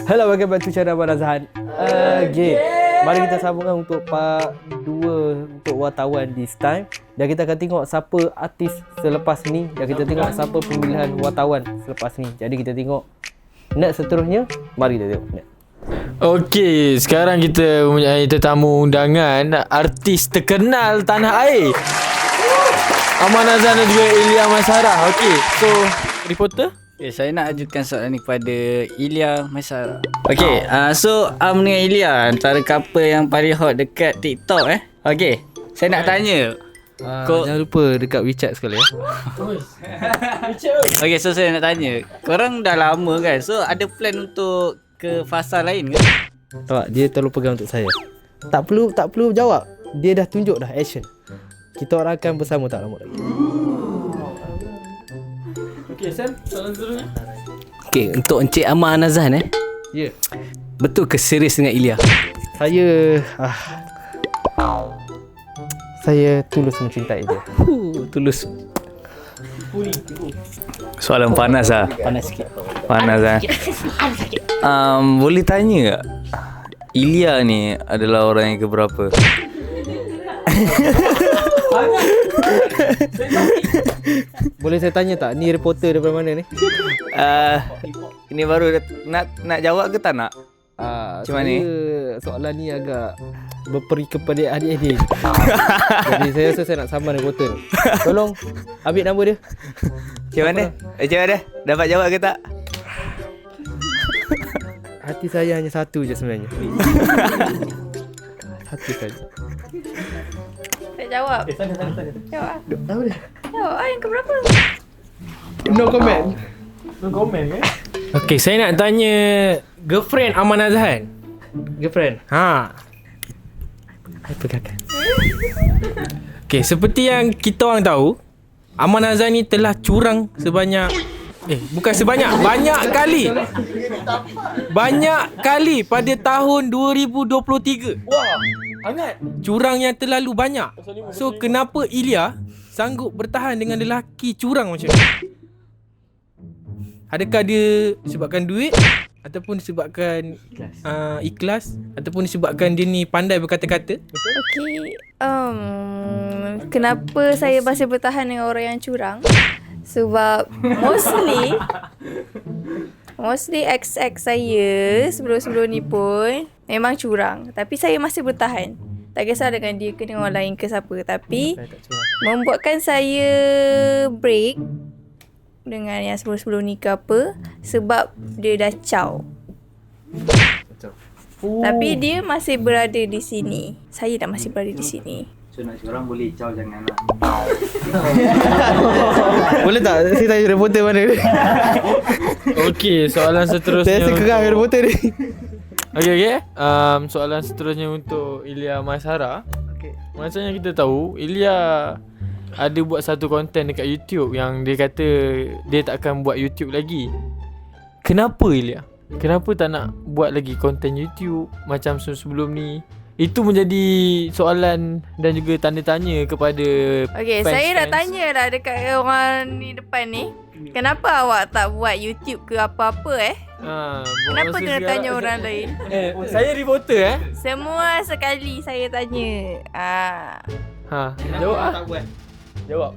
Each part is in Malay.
Hello, welcome back to channel Abang Azhan. Mari kita sambungkan untuk part 2 untuk wartawan this time. Dan kita akan tengok siapa artis selepas ni. Dan kita tengok siapa pemilihan wartawan selepas ni. Jadi kita tengok next seterusnya. Mari kita tengok next. Okey, sekarang kita mempunyai tetamu undangan artis terkenal tanah air, Aman Azhan dan juga Ilya Maisarah. Okey, so reporter. Okay, saya nak ajukan soalan ni kepada Ilya Maisarah. Okay, so dengan Ilya, antara couple yang paling hot dekat TikTok Okay, saya nak tanya. Jangan lupa dekat WeChat sekali ya. Okay, so saya nak tanya. Korang dah lama kan? So ada plan untuk ke fasa lain ke? Tak, dia terlalu pegang untuk saya. Tak perlu jawab. Dia dah tunjuk dah action. Kita orang akan bersama tak lama lagi. Okey, Sam, soalan seterusnya. Okay, untuk Encik Aman Azhan Ya. Yeah. betul ke serius dengan Ilya? Saya tulus mencintai dia. Tulus. Soalan panas lah. Panas sikit. Panas lah. Boleh tanya tak, Ilya ni adalah orang yang keberapa? Boleh saya tanya tak, ni reporter daripada mana ni? Ini baru nak jawab ke tak nak? Macam mana ni? Soalan ni agak berperi kepada adik-adik. Jadi saya rasa saya nak saman reporter. Tolong ambil nama dia. Macam mana? Dapat jawab ke tak? Hati saya hanya satu je sebenarnya. Satu saja. Tak jawab. Jawab. Apa dia? Jawab yang keberapa? No comment. Okey, saya nak tanya girlfriend Aman Azhan. Girlfriend. Ha. Saya pegangkan. Okey, seperti yang kita orang tahu, Aman Azhan ni telah curang sebanyak banyak kali. Banyak kali pada tahun 2023. Wah, hangat. Curang yang terlalu banyak. So kenapa Ilya sanggup bertahan dengan lelaki curang macam ni? Adakah dia disebabkan duit, ataupun disebabkan ikhlas, ataupun disebabkan dia ni pandai berkata-kata? Okey. Kenapa saya masih bertahan dengan orang yang curang? Sebab mostly ex-ex saya sebelum-sebelum ni pun memang curang. Tapi saya masih bertahan. Tak kisah dengan dia ke dengan orang lain ke siapa. Tapi membuatkan saya break dengan yang sebelum-sebelum ni ke apa, sebab dia dah caw. Tapi dia masih berada di sini. Saya dah masih berada di sini. So nak curang boleh, caw jangan lah. Boleh tak saya tanya reporter mana ni? Okey, soalan seterusnya. Saya rasa kerang dengan reporter ni. Okey. Soalan seterusnya untuk Ilya Maisarah. Okey. Macam yang kita tahu, Ilya ada buat satu konten dekat YouTube yang dia kata dia tak akan buat YouTube lagi. Kenapa Ilya? Kenapa tak nak buat lagi konten YouTube macam sebelum ni? Itu menjadi soalan dan juga tanda tanya kepada Okey, saya nak tanya lah dekat orang ni depan ni. Kenapa awak tak buat YouTube ke apa-apa Kenapa kena tanya orang lain? Saya reporter Semua sekali saya tanya. Jawab tak buat. Jawab.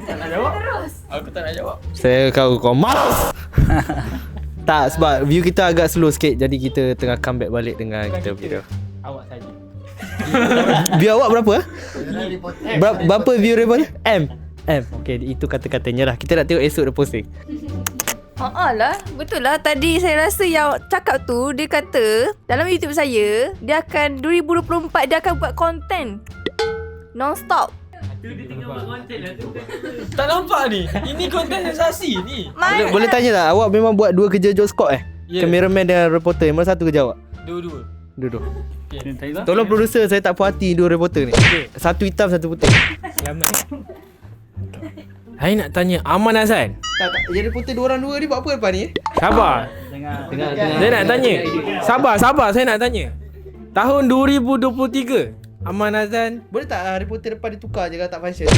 Tak nak jawab? Terus. Aku tak nak jawab. Saya kau malas. Tak, sebab view kita agak slow sikit. Jadi kita tengah comeback balik dengan kita video. Awak saja. View awak berapa? Berapa view report? M. Okay, itu kata-katanya lah. Kita nak tengok esok dia posting. Lah, betul lah. Tadi saya rasa yang cakap tu, dia kata dalam YouTube saya, dia akan 2024 dia akan buat konten non-stop. Tak nampak ni. Ini konten sensasi ni. Boleh tanya tak, awak memang buat dua kerja job squad Yeah. Cameraman dan reporter, mana satu kerja awak? Dua-dua. Dua-dua. Okay. Tolong producer, saya tak puas hati dua reporter ni. Satu hitam, satu putih. Selamat. Saya nak tanya Aman Azhan. Tak, jadi reporter dua orang dua ni buat apa depan ni? Sabar. Saya nak tanya. Sabar, saya nak tanya. Tahun 2023, Aman Azhan. Boleh tak reporter depan dia tukar je kalau tak function?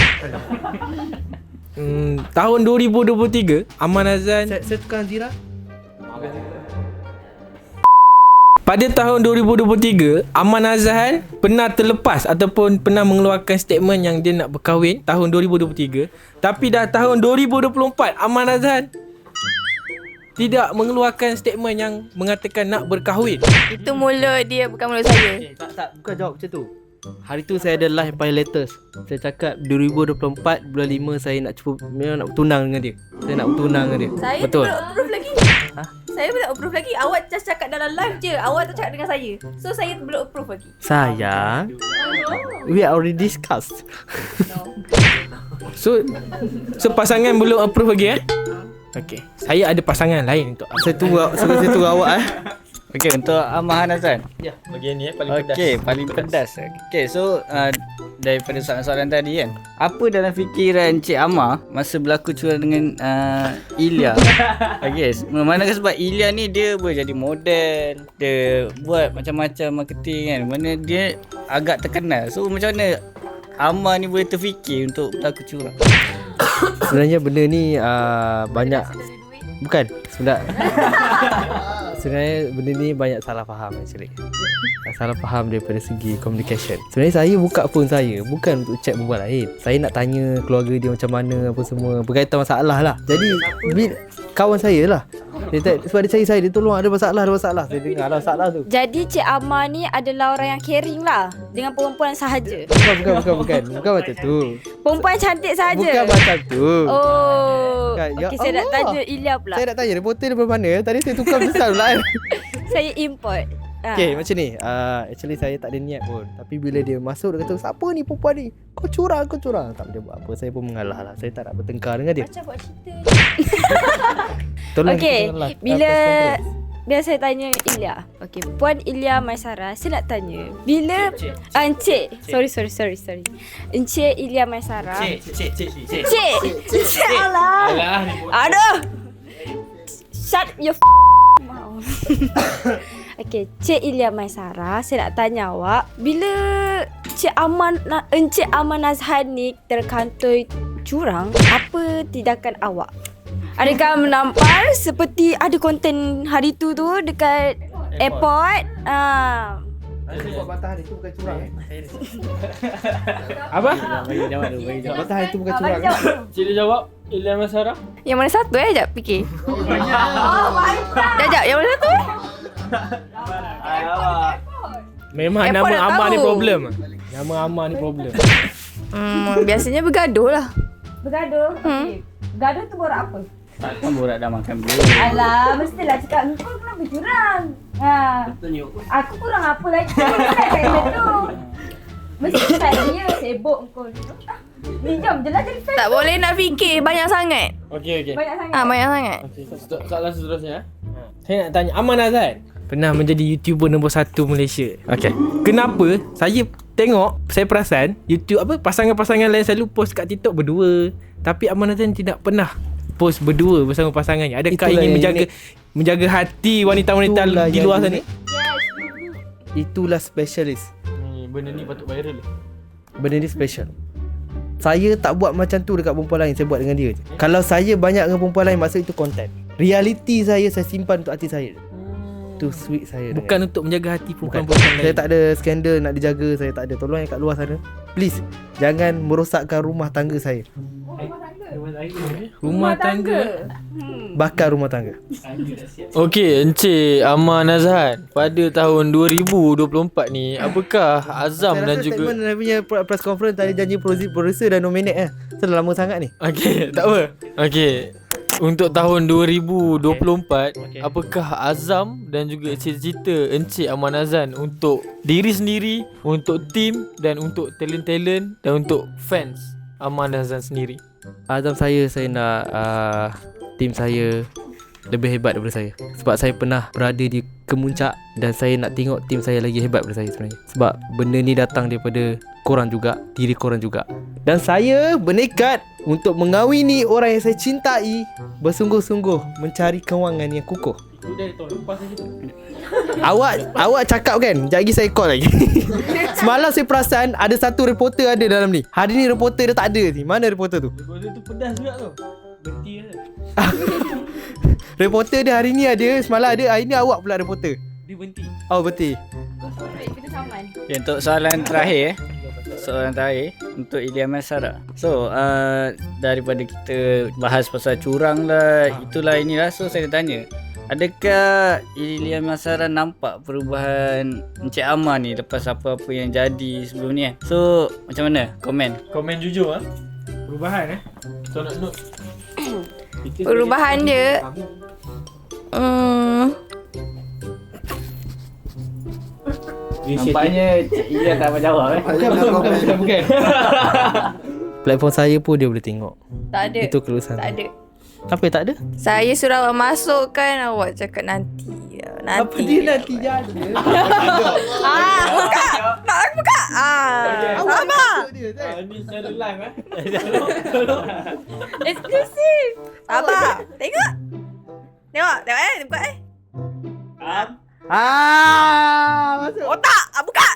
Tahun 2023, Aman Azhan. Saya tukar Zira. Pada tahun 2023, Aman Azhan pernah terlepas ataupun pernah mengeluarkan statement yang dia nak berkahwin tahun 2023. Tapi dah tahun 2024, Aman Azhan tidak mengeluarkan statement yang mengatakan nak berkahwin. Itu mulut dia, bukan mulut saya. Tak, bukan jawab macam tu. Hari tu saya ada live by letters. Saya cakap 2024 bulan 5 saya nak cuba memang nak bertunang dengan dia. Saya nak bertunang dengan dia. Saya Betul. belum approve lagi. Saya belum approve lagi. Awak just cakap dalam live je. Awak tak cakap dengan saya. So saya belum approve lagi. Sayang, we already discussed. So pasangan belum approve lagi Okay. Saya ada pasangan lain untuk Saya tunggu awak Okey, untuk Ahmad Hazan. Ya, bagian ni paling pedas. Okey, paling pedas. Okey, so daripada soalan-soalan tadi kan, apa dalam fikiran Encik Amar masa berlaku curang dengan Ilya? Okey, manakah sebab Ilya ni dia boleh jadi model, dia buat macam-macam marketing kan, mana dia agak terkenal. So macam mana Amar ni boleh terfikir untuk berlaku curang? Sebenarnya benda ni banyak. Bukan sebenarnya benda ni banyak salah faham actually. Salah faham daripada segi communication. Sebenarnya saya buka phone saya bukan untuk chat perempuan lain. Saya nak tanya keluarga dia macam mana, apa semua, berkaitan masalah lah. Jadi kawan saya lah, sebab dia cari saya, dia tolong ada masalah. Saya dengar lah masalah tu. Jadi Cik Amar ni adalah orang yang caring lah dengan perempuan sahaja. Bukan macam tu. Perempuan cantik sahaja. Bukan macam tu. Oh. Bukan. Ya Okey, saya nak Allah. tanya Ilya pula. Saya nak tanya reporter daripada mana. Tadi saya tukar besar pula kan. Saya import. Okay, macam ni. Actually saya tak ada niat pun. Tapi bila dia masuk, dia kata, siapa ni perempuan ni? Kau curang. Tak boleh buat apa. Saya pun mengalah lah. Saya tak nak bertengkar dengan dia. Macam buat cerita. Tolong Okey, kita live, bila press conference. biar saya tanya Ilya. Okey, Puan Ilya Maisara, saya nak tanya. Bila Encik. Sorry. Encik Ilya Maisara. Cik. Alah. Aduh. Shut your mouth. Okey, Cik Ilya Maisara, saya nak tanya awak, bila Encik Aman Azhan ni terkantoi curang, apa tindakan awak? Adakah menampar seperti ada konten hari tu dekat airport? Saya buat bantah dia tu bukan curang. Apa? Bantah dia tu bukan curang. Cik jawab Ilya Maisara. Yang mana satu Sekejap fikir. Sekejap, yang mana satu Memang Airport nama dah Amar tahu. ni problem. Nama Amar ni problem. Biasanya bergaduh lah. Bergaduh? Okey. Bergaduh tu borak apa? Tak borak dah makan belum. Alah, mestilah cakap kau kenapa curang? Aku kurang apa lagi? Mestilah cakap tu. Mesti saya sibuk kau. Ni jom je lah jadi fan. Tak boleh nak fikir banyak sangat. Okey. Banyak sangat. Banyak sangat. Okey, soalan seterusnya. Saya nak tanya Aman Azhan. Pernah menjadi YouTuber nombor 1 Malaysia. Okey. Kenapa saya tengok, saya perasan YouTube pasangan-pasangan lain selalu post kat TikTok berdua, tapi Aman Azhan tidak pernah post berdua bersama pasangannya. Adakah Itulah ingin yang menjaga hati wanita-wanita Itulah di yang luar unik. sana? Itulah specialist. Benda ni patut viral. Benda ni special. Saya tak buat macam tu dekat perempuan lain, saya buat dengan dia je. Kalau saya banyak dengan perempuan lain, maksud itu konten. Reality saya simpan untuk hati saya. Tu sweet saya. Bukan untuk menjaga hati Bukan. perempuan-perempuan lain. Saya tak ada skandal nak dijaga, saya tak ada. Tolong yang kat luar sana, please jangan merosakkan rumah tangga saya. Rumah tangga. Bakar rumah tangga. Okey, Encik Aman Azhan, pada tahun 2024 ni, apakah azam Saya dan rasa juga statement punya press conference tadi janji producer dan nominate Sudah lama sangat ni. Okey, tak apa. Okey. Untuk tahun 2024, apakah azam dan juga cita-cita Encik Aman Azhan untuk diri sendiri, untuk tim dan untuk talent-talent dan untuk fans Aman Azhan sendiri? Azam saya nak tim saya lebih hebat daripada saya. Sebab saya pernah berada di kemuncak dan saya nak tengok tim saya lagi hebat daripada saya sebenarnya. Sebab benda ni datang daripada korang juga, diri korang juga. Dan saya bernekat untuk mengawini orang yang saya cintai, bersungguh-sungguh mencari kewangan yang kukuh. Awak cakap kan, sekejap lagi saya call lagi. Semalam saya perasan ada satu reporter ada dalam ni. Hari ni reporter dia tak ada ni. Mana reporter tu? Reporter tu pedas juga tu. Berhenti lah. Reporter dia hari ni ada, semalam ada, hari ni awak pula reporter. Dia berhenti. Oh betul. Kita saman. Okay, untuk soalan terakhir untuk Ilya Masara. So daripada kita bahas pasal curang lah, itulah inilah, so saya tanya, adakah Ilya Masara nampak perubahan Encik Amar ni lepas apa-apa yang jadi sebelum ni? So macam mana? Komen jujur ah. Perubahan So nak note. Perubahan dia Nampaknya Cik Ilya tak dapat jawab Bukan. Platform saya pun dia boleh tengok. tak ada. Itu kelulusan. Tak ada. Apa yang tak ada? Saya suruh awak masuk kan, awak cakap nanti. Nanti. nanti jadi? Buka. Tak aku buka. Sabar. Ni secara live Eksklusif. Sabar. Tengok. Tengok buka Masuk. Otak. Buka.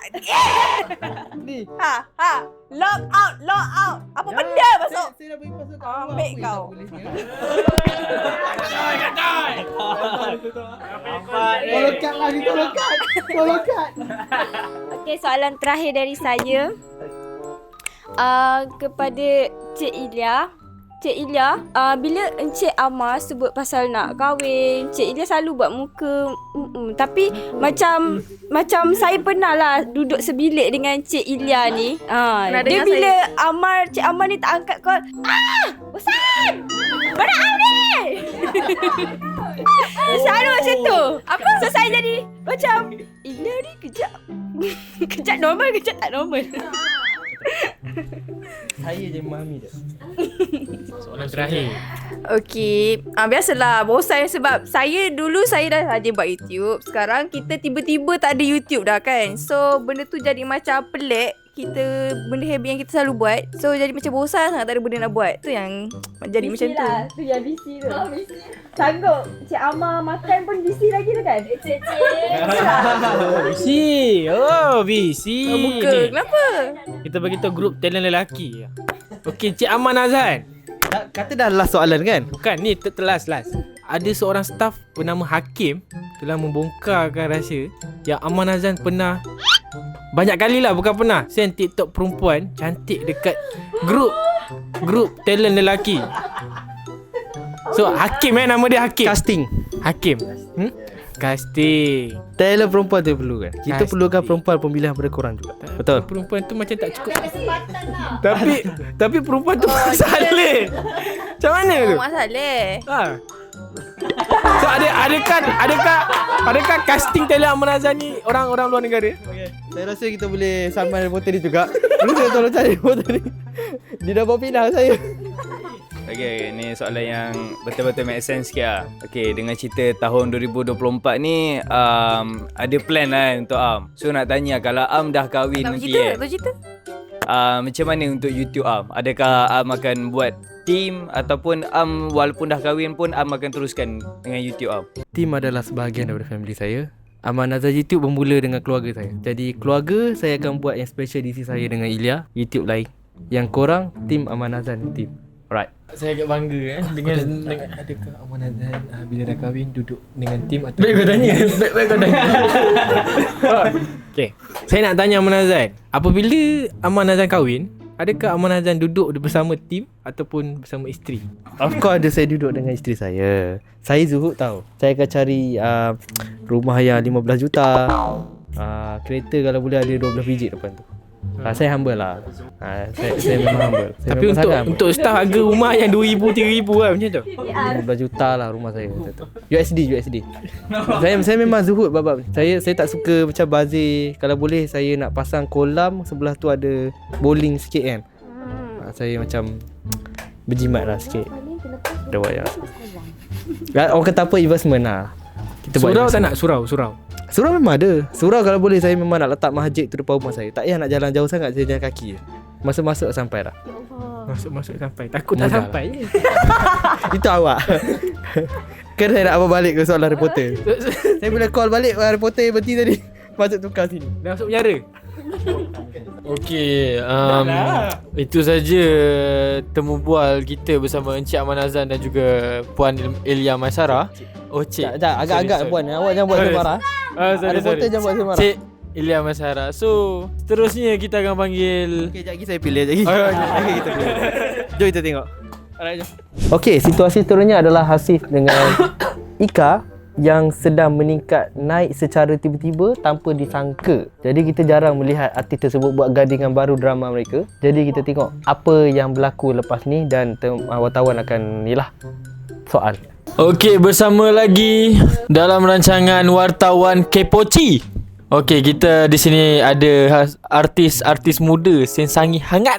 Ni. Log out. Apa benda masuk? Saya dah bagi password Ambil kau. Tolong cut lah ni, tolong cut. Okey, soalan terakhir dari saya. Kepada Cik Ilya, bila Encik Amar sebut pasal nak kahwin, Cik Ilya selalu buat muka tapi macam saya pernah lah duduk sebilik dengan Cik Ilya ni. Dia dengar bila Cik Amar ni tak angkat call, bosan! Mana am ni? Selalu macam tu. So saya jadi macam Ilya ni kejap normal, kejap tak normal. Saya je memahami dia. Soalan terakhir. Okey, biasalah bosan sebab dulu saya dah rajin buat YouTube. Sekarang kita tiba-tiba tak ada YouTube dah kan. So benda tu jadi macam pelik. Benda habit yang kita selalu buat. So jadi macam bosan sangat, tak ada benda nak buat. Tu yang jadi macam tu. Tu yang busy tu. Sanggup Cik Amar makan pun busy lagi tu kan? Cik. BC. Buka. Kenapa? Kita bagi tahu grup talent lelaki. Okey, Cik Amar Nazan. Kata dah last soalan kan? Bukan, ni last. Ada seorang staff bernama Hakim telah membongkarkan rahsia yang Amar Nazan pernah, banyak kali lah, bukan pernah, send TikTok perempuan cantik dekat grup talent lelaki. So Hakim nama dia Hakim. Hakim. Casting. Talent perempuan tu perlu kan? Kita Casting. perlukan perempuan pemilihan daripada korang juga. Betul? Perempuan tu macam tak cukup. Tapi perempuan tu saleh. Macam mana tu? Mak Saleh. So adakah casting talent Amar Nazan ni orang-orang luar negara? Saya rasa kita boleh saman reporter ni juga. Dulu saya tolong cari reporter ni. Dia dah bawa pindah saya. Okay, ni soalan yang betul-betul make sense sikit lah. Okay, dengan cerita tahun 2024 ni ada plan lah untuk Am. So nak tanya, kalau Am dah kahwin nanti cerita. macam mana untuk YouTube Am? Adakah Am akan buat team ataupun Am walaupun dah kahwin pun Am akan teruskan dengan YouTube Am? Tim adalah sebahagian daripada family saya. Amar Nazan YouTube bermula dengan keluarga saya. Jadi keluarga saya akan buat yang special DC saya dengan Ilya, YouTube lain. Yang korang tim Amar Nazan team. Alright. Saya agak bangga dengan adakah Amar Nazan bila dah kahwin duduk dengan tim atau baik kau tanya. Okay, saya nak tanya Amar Nazan, apabila Amar Nazan kahwin, adakah Amar Nazan duduk bersama tim ataupun bersama isteri? Of course ada saya duduk dengan isteri saya. Saya Zuhud tahu. Saya akan cari rumah yang 15 juta. Kereta kalau boleh ada 12 biji depan tu. Saya humble lah. Saya memang humble. Tapi untuk staff harga rumah yang 2,000 3,000 lah macam tu. 15 juta lah rumah saya tu. USD. Saya memang Zuhud babak. Saya tak suka macam bazir. Kalau boleh saya nak pasang kolam, sebelah tu ada bowling sikit kan. Saya macam berjimat lah sikit. Dah buat ya. Orang kata apa, investment lah. Kita buat Surau tak investment. nak? Surau. Surau memang ada. Surau kalau boleh saya memang nak letak masjid tu depan rumah saya. Tak payah nak jalan jauh sangat, saya jalan kaki je. Masuk sampai dah. Masuk sampai. Takut tak Mudah sampai je. Itu awak. Kan saya nak apa balik ke soalan reporter. Saya boleh call balik reporter berhenti tadi. Masuk tukar sini. Dah masuk penjara. Okey, itu saja temu bual kita bersama Encik Aman Azan dan juga Puan Elia Maisara. Oh, Cik. Tak, agak-agak puan. Awak jangan buat saya marah. Ada botol jangan buat saya marah. Cik Elia Maisara. So, seterusnya kita akan panggil Okey, sekejap lagi saya pilih lagi. Okay. Kita pilih. Jom kita tengok. Okey, situasi seterusnya adalah Hasif dengan Ika yang sedang meningkat naik secara tiba-tiba tanpa disangka. Jadi kita jarang melihat artis tersebut buat gadingan baru drama mereka. Jadi kita tengok apa yang berlaku lepas ni dan wartawan akan nilah soal. Okey, bersama lagi dalam rancangan Wartawan Kepoci. Okey, kita di sini ada artis-artis muda sensangi hangat.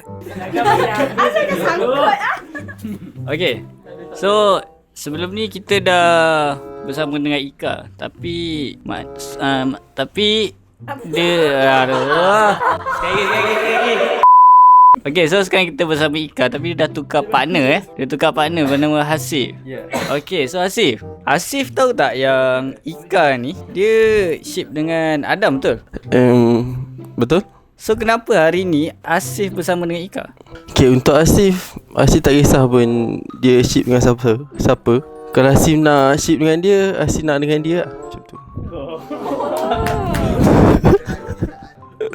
Okay, so sebelum ni kita dah bersama dengan Ika, tapi dia sekali. Okay, so sekarang kita bersama Ika, tapi dia dah tukar partner Dia tukar partner bernama Hasif. Okay, so Hasif tahu tak yang Ika ni dia ship dengan Adam, betul? Betul. So kenapa hari ni Hasif bersama dengan Ika? Okay, untuk Hasif tak kisah pun dia ship dengan siapa. Kalau Hasif nak ship dengan dia, Hasif nak dengan dia lah. Macam tu.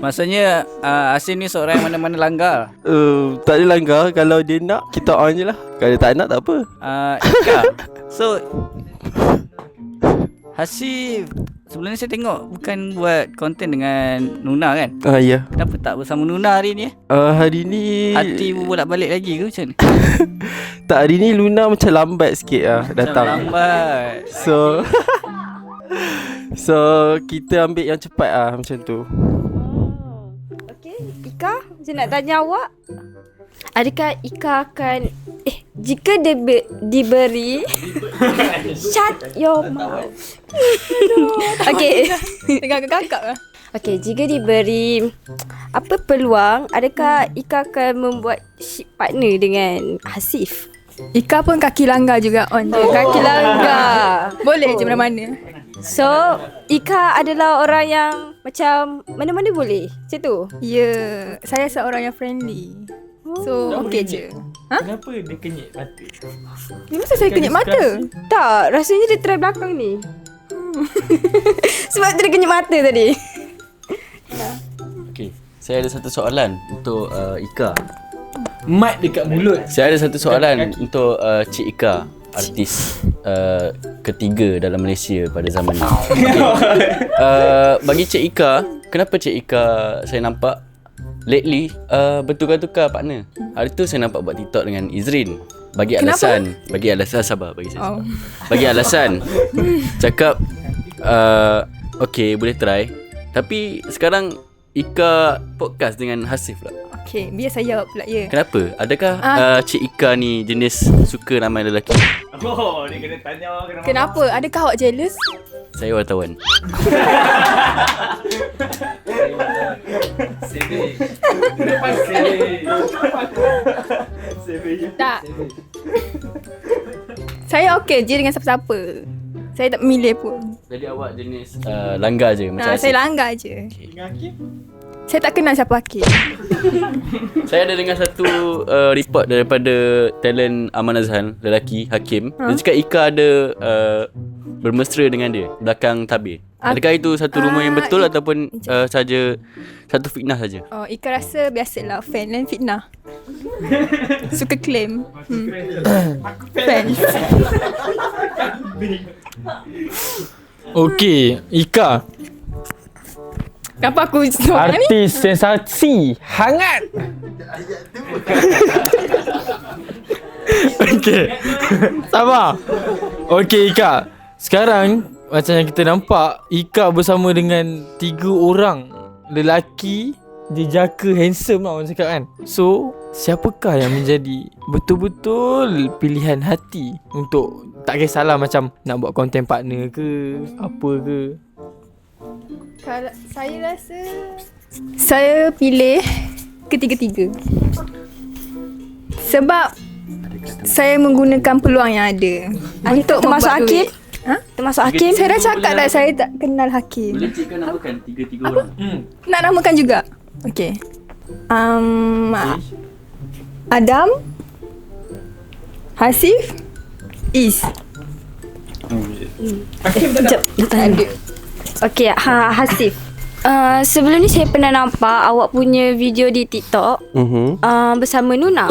Maksudnya Hasif ni seorang yang mana-mana langgar. Tak ada langgar. Kalau dia nak, kita on je lah. Kalau dia tak nak, tak apa. Ika, so Hasif sebelum ni saya tengok bukan buat konten dengan Nuna kan? Ya. Kenapa tak bersama Nuna hari ni? Hari ni Hati bolak-balik lagi ke macam ni? tak, hari ni Luna macam lambat sikit lah datang. Lambat. So kita ambil yang cepat lah macam tu. Okey, Ika, saya nak tanya awak. Adakah Ika akan jika diberi shut your mouth. Okey. Dengan kakak lah. Okey, jika diberi apa peluang, adakah Ika akan membuat ship partner dengan Hasif? Ika pun kaki langgar juga on je. Kaki langgar. Boleh je mana-mana. So, Ika adalah orang yang macam mana-mana boleh. Macam tu. Ya, saya seorang yang friendly. So, okey je. Kenapa dia kenyit mata? Masa saya kenyit mata? Tak, rasanya dia try belakang ni. Sebab tu dia kenyit mata tadi. Okay, saya ada satu soalan untuk Ika. Mic dekat mulut. Saya ada satu soalan untuk Cik Ika, artis ketiga dalam Malaysia pada zaman ni. Bagi Cik Ika, kenapa Cik Ika saya nampak lately bertukar-tukar partner. Hari tu saya nampak buat TikTok dengan Izrin. Bagi alasan sabar bagi saya. Bagi alasan cakap okay, boleh try. Tapi sekarang Ika podcast dengan Hasif pula. Okey, biar saya jawab pula ya. Kenapa? Adakah Cik Ika ni jenis suka ramai lelaki? Oh, dia kena tanya Kenapa? Adakah awak jealous? Saya wartawan. Tak. Saya okey je dengan siapa-siapa. Saya tak memilih pun. Jadi awak jenis langgar je macam Saya langgar je. Saya tak kenal siapa Hakim. Saya ada dengar satu report daripada talent Aman Azhan, lelaki Hakim. Dia cakap Ika ada bermesra dengan dia belakang tabir. Adakah itu satu rumor yang betul ataupun saja satu fitnah saja? Oh, Ika rasa biasalah fan dan fitnah. Suka claim. Fans. Okey, Ika, Kenapa aku soalan ni? artis sensasi hangat. Okey. Sabar. Okey Ika. Sekarang macam yang kita nampak, Ika bersama dengan 3 orang lelaki jejaka handsome lah orang cakap kan. So, siapakah yang menjadi betul-betul pilihan hati untuk, tak kisahlah macam nak buat content partner ke apa ke? Kalau saya rasa saya pilih ketiga-tiga. Sebab saya menggunakan peluang yang ada untuk termasuk membuat Hakim? duit. Ha? Termasuk Hakim? Saya dah cakap dah saya tak kenal Hakim. Boleh cik kau namakan 3 orang? Nak namakan juga? Okay. Adam, Hasif, Is. Okay, Hasif. Sebelum ni saya pernah nampak awak punya video di TikTok bersama Nuna.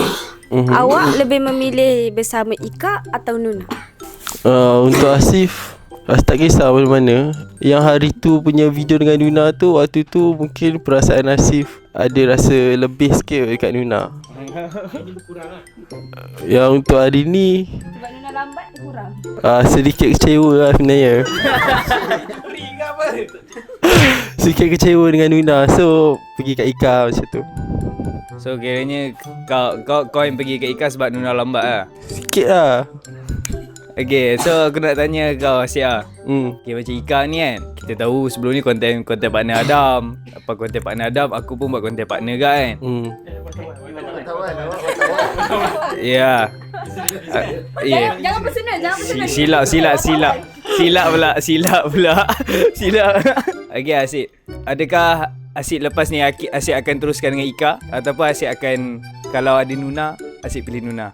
Awak lebih memilih bersama Ika atau Nuna? Untuk Asif, tak kisah mana-mana. Yang hari tu punya video dengan Nuna tu, waktu tu mungkin perasaan Asif ada rasa lebih sikit dekat Nuna. Yang untuk hari ni Sebab Nuna lambat kurang. sedikit kecewa lah sebenarnya. Sedikit kecewa dengan Nuna. So pergi kat Ika macam tu. So kiranya kau yang pergi kat Ika sebab Nuna lambat lah. Sikit lah. Okay, so aku nak tanya kau Asia. Okay, macam Ika ni kan, kita tahu sebelum ni konten partner Adam. Apa konten partner Adam, aku pun buat konten partner kan. Ya. Jangan personal, jangan personal. Silap pula. Okay, Asyik. Adakah Asyik lepas ni Asyik akan teruskan dengan Ika ataupun Asyik akan, kalau ada Nuna, Asyik pilih Nuna?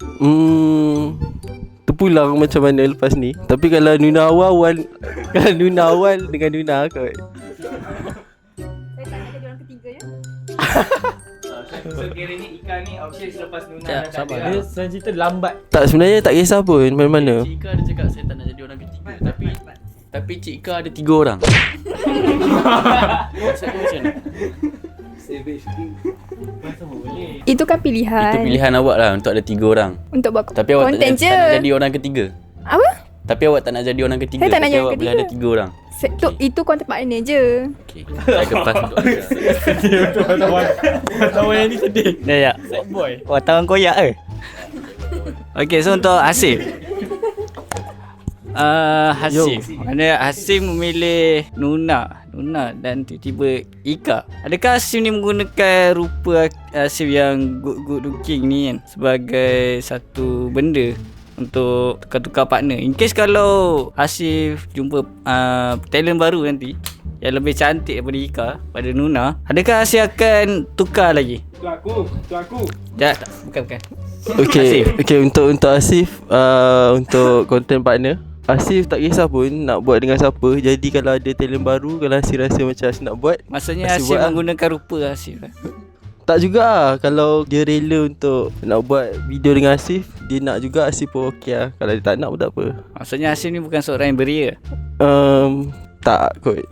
Terpulang macam mana lepas ni. Tapi kalau Nuna awal kalau Nuna awal dengan Nuna kot. Saya tak nak jadi orang ketiga ya. So kiranya Ika ni option selepas Nuna dah tak Sabar. ada. Dia senang cerita lambat. Tak, sebenarnya tak kisah pun mana-mana. Cik Ika ada cakap saya tak nak jadi orang ketiga. Tapi Cik Ika ada 3 orang. Maksudnya macam mana? Itu kan pilihan. Itu pilihan awak lah untuk ada 3 orang. Untuk buat Tapi awak konten tak nak jadi orang ketiga. Apa? Tapi awak tak nak jadi orang ketiga. Saya tak nak tapi jadi awak orang boleh ketiga. ada 3 orang. Itu konten partner je. Okay. Saya kepas untuk anda. Sedih untuk wartawan yang ni sedih. Ya. Sad boy. Wartawan koyak ke? Okay, so untuk Hasif. Hasif. Mana Hasif memilih Nuna dan tiba-tiba Ika. Adakah Hasif ni menggunakan rupa Hasif yang good looking ni kan sebagai satu benda untuk tukar-tukar partner? In case kalau Hasif jumpa talent baru nanti yang lebih cantik daripada Ika, pada Nuna, adakah Hasif akan tukar lagi? Tu aku. Tak, bukan. Okay, untuk Asif, untuk content partner, Asif tak kisah pun nak buat dengan siapa. Jadi kalau ada talent baru, kalau Asif rasa macam Asif nak buat, Maksudnya Hasif Hasif buat lah. menggunakan rupa Hasif. tak juga lah. Kalau dia rela untuk nak buat video dengan Asif, dia nak juga, Asif pun okey lah. Kalau dia tak nak pun tak apa. Maksudnya Hasif ni bukan seorang yang beria. Tak kot.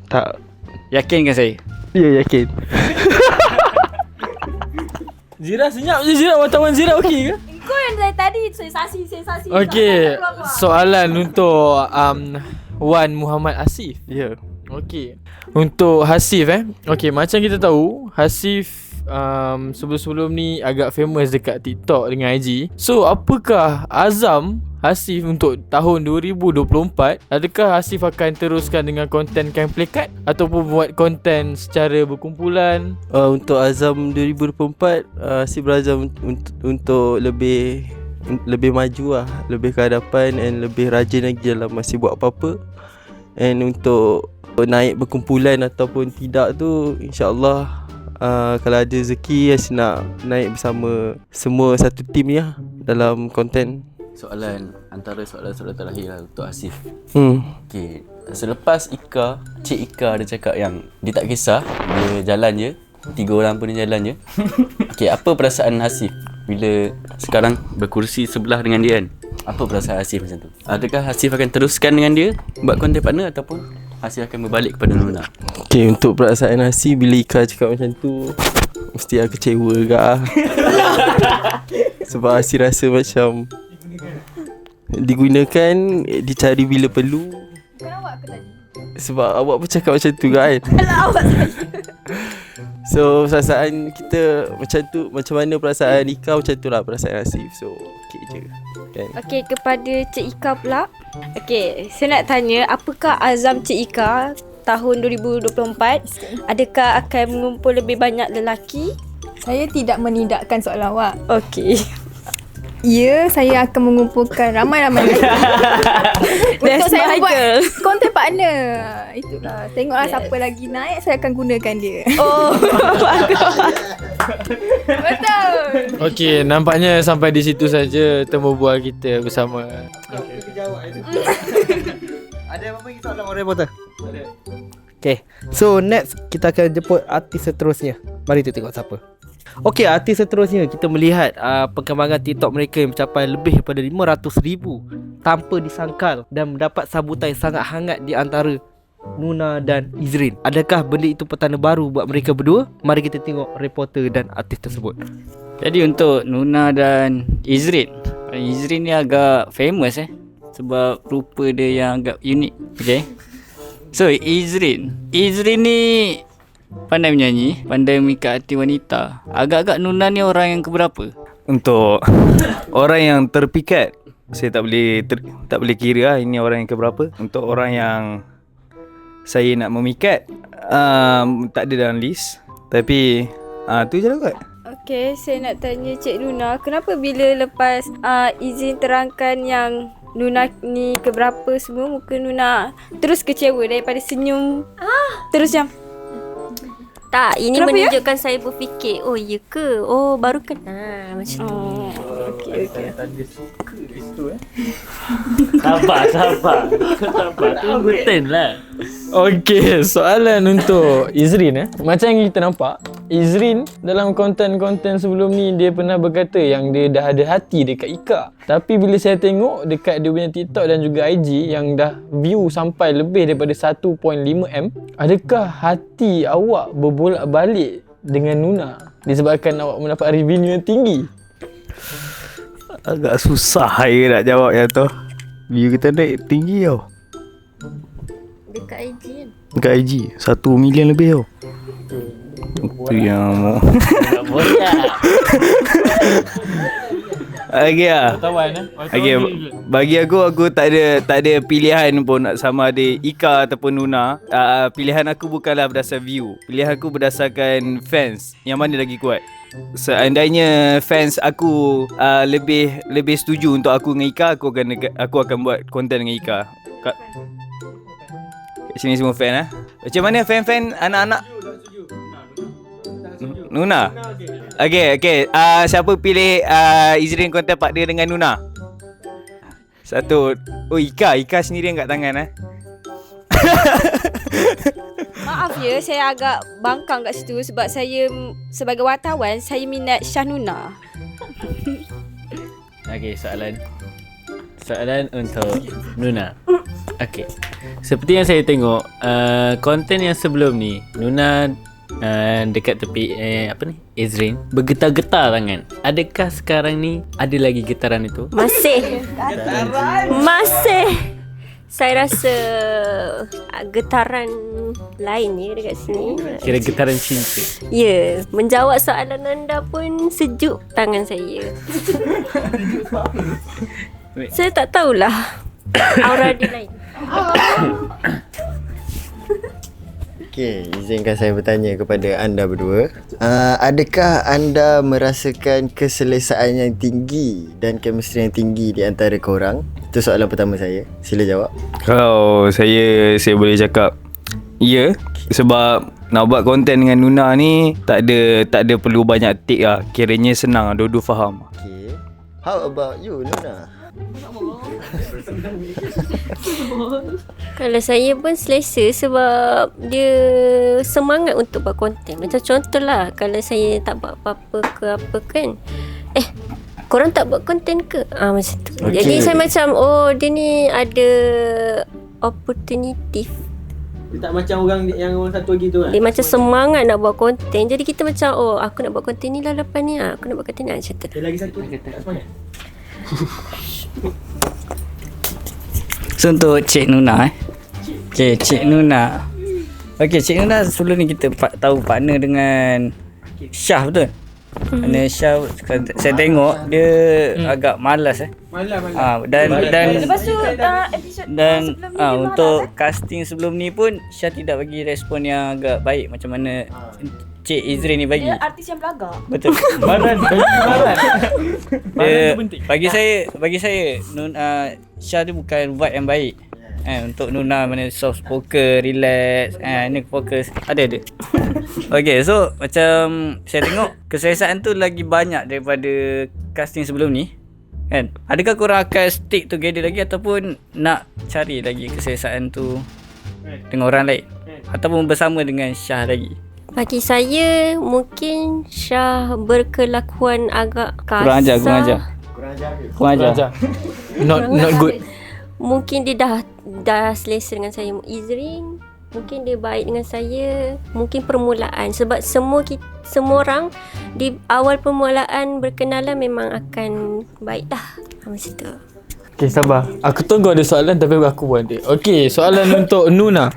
Tak. Yakin kan saya? Ya, yakin. Zira senyap je Zira. Wartawan Zira okey ke? Kau yang dari tadi sensasi. Okey, soalan untuk Wan Muhammad Asif. Ya. Okey. Untuk Hasif okey, macam kita tahu Hasif sebelum-sebelum ni agak famous dekat TikTok dengan IG. So apakah azam Hasif untuk tahun 2024? Adakah Hasif akan teruskan dengan konten gameplay card ataupun buat konten secara berkumpulan? Untuk azam 2024, Asif berazam untuk lebih maju lah, lebih ke hadapan and lebih rajin lagi dalam masih buat apa-apa. And untuk naik berkumpulan ataupun tidak tu, InsyaAllah kalau ada rezeki, Asif nak naik bersama semua satu tim ni lah dalam konten. Antara soalan terakhir lah untuk Asif. Okay, selepas Cik Ika ada cakap yang dia tak kisah, dia jalan je, 3 orang pun dia jalan je. Okay, apa perasaan Hasif bila sekarang berkursi sebelah dengan dia kan? Apa perasaan Hasif macam tu? Adakah Hasif akan teruskan dengan dia buat konten partner ataupun Hasif akan berbalik kepada Nuna? Okay, untuk perasaan Hasif bila Ika cakap macam tu, mesti aku kecewa juga lah. Sebab Hasif rasa macam digunakan, dicari bila perlu. Bukan awak ke tadi? Sebab awak pun cakap macam tu kan. Alah, awak saja. So perasaan kita macam tu, macam mana perasaan Ika, macam tu lah perasaan Hasif. So okay je kan. Okey, kepada Cik Ika pula. Okey, saya nak tanya, apakah azam Cik Ika tahun 2024? Adakah akan mengumpul lebih banyak lelaki? Saya tidak menidakkan soalan awak. Okey. Ya, saya akan mengumpulkan ramai-ramai lagi untuk saya buat content partner. Itulah. Tengoklah siapa lagi naik, saya akan gunakan dia. Oh, Betul. Okey, nampaknya sampai di situ saja temu bual kita bersama. Ada apa-apa lagi soalan orang reporter? Ada. Okay, so next kita akan jemput artis seterusnya. Mari kita tengok siapa. Okey, artis seterusnya kita melihat perkembangan TikTok mereka yang mencapai lebih daripada 500,000 tanpa disangkal dan mendapat sambutan yang sangat hangat di antara Nuna dan Izrin. Adakah benda itu petanda baru buat mereka berdua? Mari kita tengok reporter dan artis tersebut. Jadi untuk Nuna dan Izrin ni agak famous sebab rupa dia yang agak unik. Okay. So Izrin ni pandai menyanyi, pandai memikat hati wanita. Agak-agak Nuna ni orang yang keberapa? Untuk orang yang terpikat, saya tak boleh kira ini orang yang keberapa. Untuk orang yang saya nak memikat, tak ada dalam list. Tapi tu je lah kot. okey, saya nak tanya Cik Nuna, kenapa bila lepas izin terangkan yang Nuna ni keberapa semua, muka Nuna terus kecewa daripada senyum terus macam tak, ini kenapa menunjukkan saya berfikir, oh ya ke? Oh baru kenal macam tu. Okey. Sabar. Tunggu turn lah. Okey, soalan untuk Izrin Macam yang kita nampak, Izrin dalam konten-konten sebelum ni dia pernah berkata yang dia dah ada hati dekat Ika. Tapi bila saya tengok dekat dia punya TikTok dan juga IG yang dah view sampai lebih daripada 1.5M, adakah hati awak berbolak-balik dengan Nuna disebabkan awak mendapat revenue yang tinggi? Agak susah saya nak jawab yang tu. View kita naik tinggi tau. Dekat IG kan? Dekat IG 1 million lebih tau. Itu yang Okay lah. Okay, bagi aku tak ada pilihan pun sama ada Ika ataupun Nuna. Pilihan aku bukanlah berdasar view. Pilihan aku berdasarkan fans. Yang mana lagi kuat? Seandainya fans aku lebih setuju untuk aku dengan Ika, aku akan buat konten dengan Ika. Kat sini semua fan Macam mana fan-fan anak-anak? Nuna. Okay. Siapa pilih Izrin konten partner dengan Nuna? Satu. Oh, Ika sendiri angkat tangan maaf ya, saya agak bangkang kat situ sebab saya sebagai wartawan, saya minat Syah Nuna. Okey, soalan untuk Nuna. Okey. Seperti yang saya tengok konten yang sebelum ni, Nuna dekat tepi Izrin bergetar-getar tangan. Adakah sekarang ni ada lagi getaran itu? Masih. Saya rasa getaran lain dekat sini. Kira getaran cinta. Ya, menjawab soalan anda pun sejuk tangan saya. Saya tak tahulah. Aura dia lain. Okey, izinkan saya bertanya kepada anda berdua. Adakah anda merasakan keselesaan yang tinggi dan chemistry yang tinggi di antara korang? Itu soalan pertama saya. Sila jawab. Kalau saya boleh cakap ya, sebab nak buat konten dengan Nuna ni tak ada perlu banyak take lah. Kiranya senang, dua-dua faham. Okay. How about you, Nuna? Kalau saya pun selesa sebab dia semangat untuk buat konten. Macam contohlah, kalau saya tak buat apa-apa ke apa kan, korang tak buat konten ke? Macam tu. Okay. Jadi saya macam, dia ni ada opportunity. Dia tak macam orang yang orang satu lagi tu kan. Dia macam semangat nak buat konten. Jadi kita macam, aku nak buat konten ni lah lepas ni. Aku nak buat konten ni macam tu. Dia lagi satu kat mana? So untuk Cik Nuna Okay, Cik Nuna. Okay, Cik Nuna sebelum ni kita tahu partner dengan Syah, betul? Kerana Syah saya tengok dia agak malas dan Lepas tu episod dan sebelum ni dia untuk casting sebelum ni pun Syah tidak bagi respon yang agak baik macam mana Cik Izrin ni bagi. dia artis yang belagak. Betul. Baran. Bagi saya Syah tu bukan vibe yang baik. Untuk Nuna mana soft spoken, relax, ni fokus. Ada. Okay, so macam saya tengok keselesaan tu lagi banyak daripada casting sebelum ni. Kan? Adakah korang akan stick together lagi ataupun nak cari lagi keselesaan tu dengan orang lain ataupun bersama dengan Syah lagi? Bagi saya mungkin Syah berkelakuan agak kasar. Kurang ajar. Not good. Mungkin dia dah selesa dengan saya. Izrin mungkin dia baik dengan saya. Mungkin permulaan sebab semua orang di awal permulaan berkenalan memang akan baik dah. Macam tu. Okay, sabar. Aku tunggu ada soalan tapi aku buat dia. Okay, soalan untuk Nuna.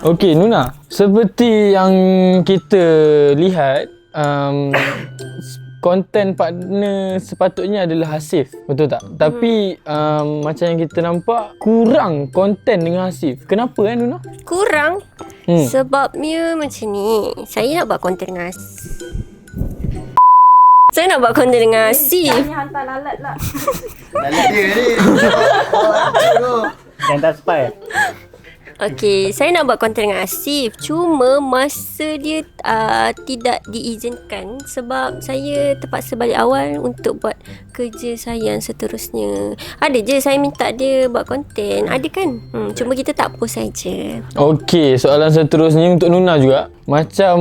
Okay, Nuna. Seperti yang kita lihat, konten partner sepatutnya adalah Hasif. Betul tak? Tapi macam yang kita nampak, kurang konten dengan Hasif. Kenapa Nuna? Kurang? Sebabnya macam ni. Saya nak buat konten dengan Hasif. Saya nak buat konten dengan Hasif. Tanya hantar lalat lah. Lalat dia ni. Yang tak spy. Okey, saya nak buat konten dengan Hasif. Cuma masa dia tidak diizinkan sebab saya terpaksa balik awal untuk buat kerja saya yang seterusnya. Ada je saya minta dia buat konten. Ada kan? Cuma kita tak post saja. Okey, soalan seterusnya untuk Nuna juga. Macam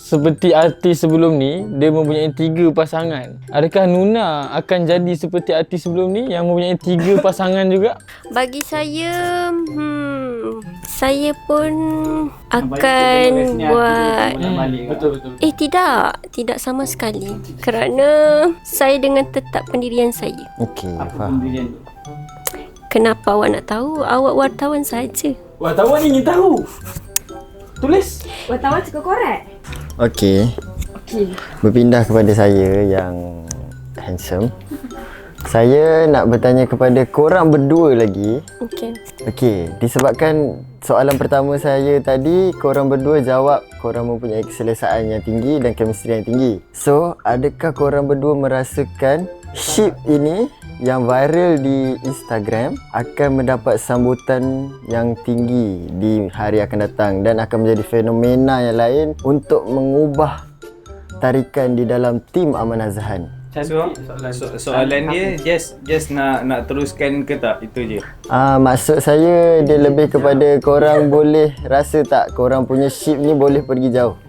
seperti artis sebelum ni, dia mempunyai 3 pasangan. Adakah Nuna akan jadi seperti artis sebelum ni yang mempunyai 3 pasangan juga? Bagi saya, saya pun akan buat. Betul. Tidak sama sekali. Kerana saya dengan tetap pendirian saya. Okey, faham. Kenapa awak nak tahu? Awak wartawan saja. Wartawan ingin tahu. Tulis. Wartawan suka korek. Okey. Berpindah kepada saya yang handsome. Saya nak bertanya kepada korang berdua lagi. Okey, disebabkan soalan pertama saya tadi, korang berdua jawab korang mempunyai keselesaan yang tinggi dan chemistry yang tinggi. So, adakah korang berdua merasakan ship ini yang viral di Instagram akan mendapat sambutan yang tinggi di hari akan datang dan akan menjadi fenomena yang lain untuk mengubah tarikan di dalam tim Amanah Zahan? Soalan dia just nak teruskan ke tak? Itu je. Maksud saya dia lebih kepada korang boleh rasa tak korang punya ship ni boleh pergi jauh?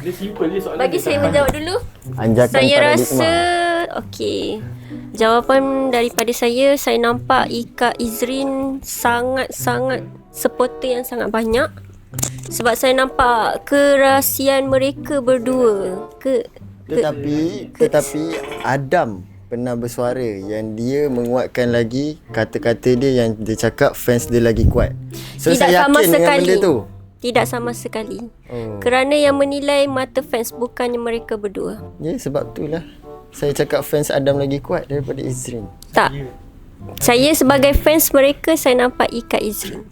Dia simple je soalan. Bagi saya menjawab dulu. Anjakan Saya paradigma. rasa okey. Jawapan daripada saya nampak Ika Izrin sangat-sangat supporter yang sangat banyak. Sebab saya nampak kerahsiaan mereka berdua. Tetapi Adam pernah bersuara yang dia menguatkan lagi kata-kata dia yang dia cakap fans dia lagi kuat. So Tidak saya sama yakin dengan sekali. benda tu. Tidak sama sekali. Kerana yang menilai mata fans bukannya mereka berdua. Ya, sebab itulah saya cakap fans Adam lagi kuat daripada Izrin. Tak. Saya sebagai fans mereka, saya nampak Ika Izrin.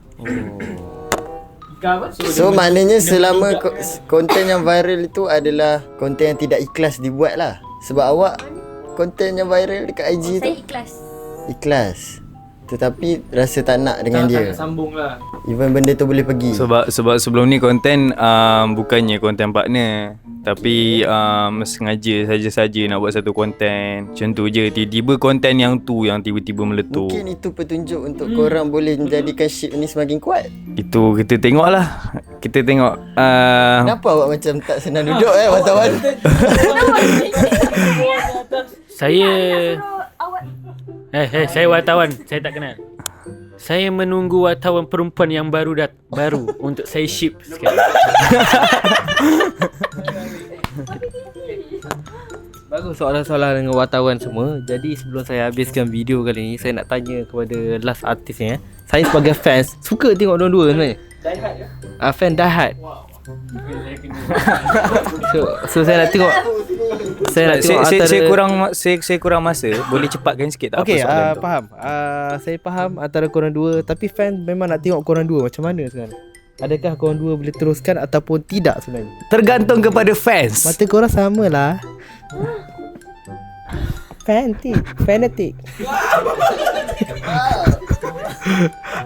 So maknanya selama konten yang viral itu adalah konten yang tidak ikhlas dibuat lah. Sebab awak konten yang viral dekat IG tu Saya ikhlas. ikhlas, tetapi rasa tak nak dengan dia. Tak sambung lah. Even benda tu boleh pergi. Sebab sebelum ni konten bukannya konten partner, tapi sengaja saja nak buat satu konten. Macam tu je. Tiba-tiba konten yang tu yang tiba-tiba meletup. Mungkin itu petunjuk untuk korang boleh menjadikan ship ni semakin kuat. Itu kita tengok lah. Kita tengok Kenapa awak macam tak senang duduk wartawan? Saya saya wartawan. Saya tak kenal. Saya menunggu wartawan perempuan yang baru untuk saya ship sekali. Bagus soalan-soalan dengan wartawan semua. Jadi sebelum saya habiskan video kali ni, saya nak tanya kepada last artis ni. Saya sebagai fans suka tengok dua-dua sebenarnya. Fan die hard. So saya nak tengok. Saya nak tengok saya kurang masa. Boleh cepatkan sikit tak Okay, apa soalan tu? faham. Saya faham antara korang dua. Tapi fan memang nak tengok korang dua macam mana sekarang. Adakah korang dua boleh teruskan ataupun tidak sebenarnya? Tergantung kepada fans. Mata korang sama lah. Fanatic.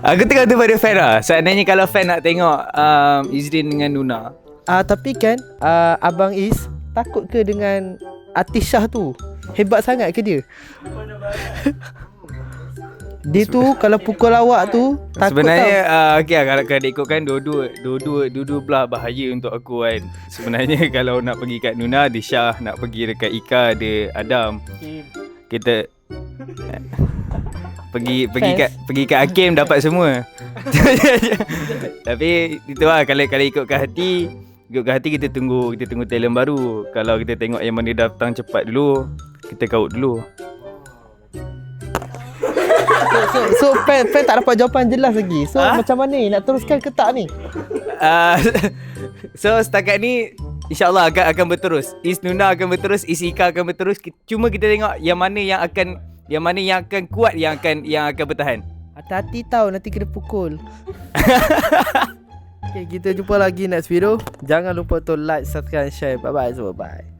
Aku tergantung pada fan lah. Seandainya kalau fan nak tengok Izrin dengan Nuna. Tapi kan Abang Is takut ke dengan artis Syah tu? Hebat sangat ke dia? Dia tu kalau pukul awak tu takut Sebenarnya tau. okay, kalau ikutkan dua-dua belah bahaya untuk aku kan. Sebenarnya kalau nak pergi kat Nuna dia Syah, nak pergi dekat Ika dia Adam. Kita pergi kat Hakim dapat semua. Tapi itulah kalau ikutkan hati kita tunggu talent baru. Kalau kita tengok yang mana datang cepat dulu, kita kaut dulu. So fan tak dapat jawapan jelas lagi. So macam mana ni? Nak teruskan ke tak ni? So setakat ni InsyaAllah akan berterus. Nuna akan berterus, Ika akan berterus. Cuma kita tengok yang mana yang akan kuat, yang akan bertahan. Hati-hati tau, nanti kena pukul. Okay, kita jumpa lagi next video. Jangan lupa untuk like, subscribe, share. Bye bye semua. Bye.